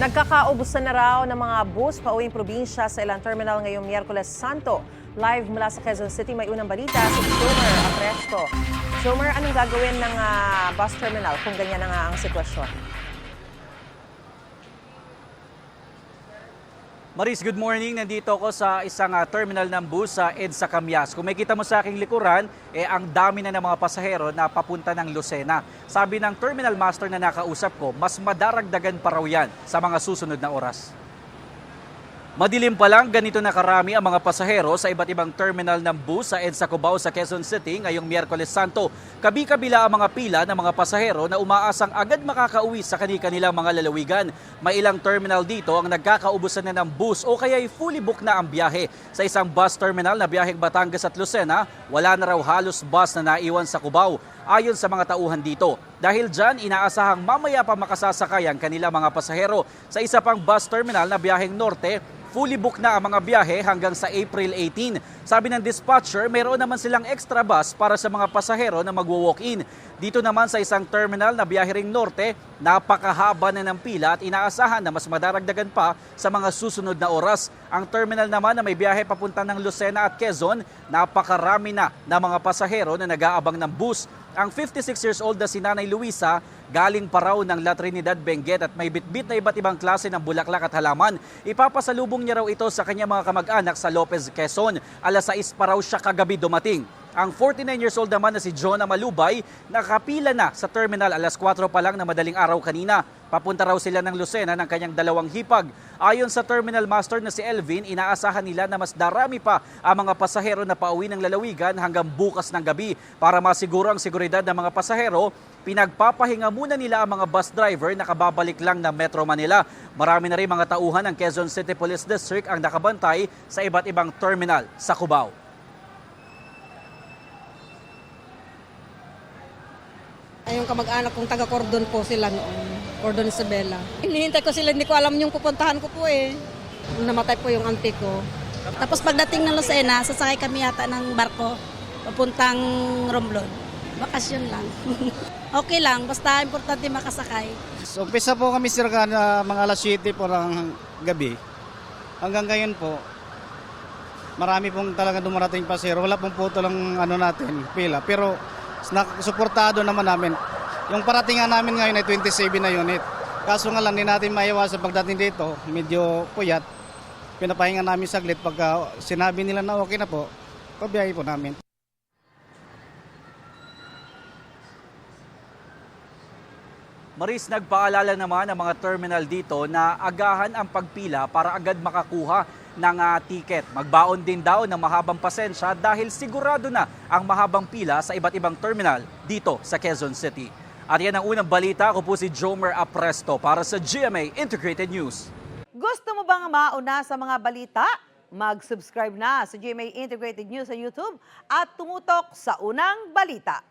Nagkakaubusan na raw ng mga bus pauwing probinsya sa ilang terminal ngayong Miyerkules Santo. Live mula sa Quezon City, may unang balita si Jomer Apresto. Jomer, anong gagawin ng bus terminal kung ganyan na nga ang sitwasyon? Maris, good morning. Nandito ako sa isang terminal ng bus sa EDSA Camias. Kung makita mo sa aking likuran, ang dami na ng mga pasahero na papunta ng Lucena. Sabi ng terminal master na nakausap ko, mas madaragdagan pa raw yan sa mga susunod na oras. Madilim pa lang, ganito na karami ang mga pasahero sa iba't ibang terminal ng bus sa EDSA Cubao sa Quezon City ngayong Miyerkules Santo. Kabi-kabila ang mga pila ng mga pasahero na umaasang agad makakauwi sa kanilang mga lalawigan. May ilang terminal dito ang nagkakaubusan na ng bus o kaya'y fully book na ang biyahe. Sa isang bus terminal na biyaheng Batangas at Lucena, wala na raw halos bus na naiwan sa Cubao. Ayon sa mga tauhan dito. Dahil dyan, inaasahang mamaya pa makasasakay ang kanilang mga pasahero. Sa isa pang bus terminal na biyaheng Norte, fully book na ang mga biyahe hanggang sa April 18. Sabi ng dispatcher, mayroon naman silang extra bus para sa mga pasahero na magwo-walk-in. Dito naman sa isang terminal na biyahe ring Norte, napakahaba na ng pila at inaasahan na mas madaragdagan pa sa mga susunod na oras. Ang terminal naman na may biyahe papunta ng Lucena at Quezon, napakarami na mga pasahero na nag-aabang ng bus. Ang 56 years old na si Nanay Luisa, galing pa raw ng La Trinidad, Benguet at may bitbit na iba't ibang klase ng bulaklak at halaman. Ipapasalubong niya raw ito sa kanyang mga kamag-anak sa Lopez, Quezon. Alas 6 pa raw siya kagabi dumating. Ang 49 years old naman na si Jonah Malubay, nakapila na sa terminal alas 4 pa lang na madaling araw kanina. Papunta raw sila ng Lucena ng kanyang dalawang hipag. Ayon sa terminal master na si Elvin, inaasahan nila na mas darami pa ang mga pasahero na pauwi ng lalawigan hanggang bukas ng gabi. Para masiguro ang seguridad ng mga pasahero, pinagpapahinga muna nila ang mga bus driver na kababalik lang ng Metro Manila. Marami na rin mga tauhan ng Quezon City Police District ang nakabantay sa iba't ibang terminal sa Cubao. Yung kamag-anak kong taga-Cordon po sila noon, Cordon Isabela. Hinihintay ko sila, hindi ko alam yung pupuntahan ko po eh. Namatay po yung auntie ko. Tapos pagdating ng Lucena, sasakay kami yata ng barko papuntang Romblon. Bakasyon lang. Okay lang, basta importante makasakay. So, umpisa po kami sirga na mga alas 7 po ng gabi. Hanggang ngayon po, marami pong talaga dumarating pasero. Wala pong puto lang natin, pila. Pero suportado naman namin. Yung paratingan namin ngayon ay 27 na unit. Kaso nga lang, hindi natin maiwasan pagdating dito, medyo puyat. Pinapahinga namin saglit pagka sinabi nila na okay na po, pabiyahe po namin. Maris, nagpaalala naman ang mga terminal dito na agahan ang pagpila para agad makakuha ng ticket. Magbaon din daw ng mahabang pasensya dahil sigurado na ang mahabang pila sa iba't ibang terminal dito sa Quezon City. At yan ang unang balita. Ako po si Jomer Apresto para sa GMA Integrated News. Gusto mo bang mauna sa mga balita? Mag-subscribe na sa GMA Integrated News sa YouTube at tumutok sa unang balita.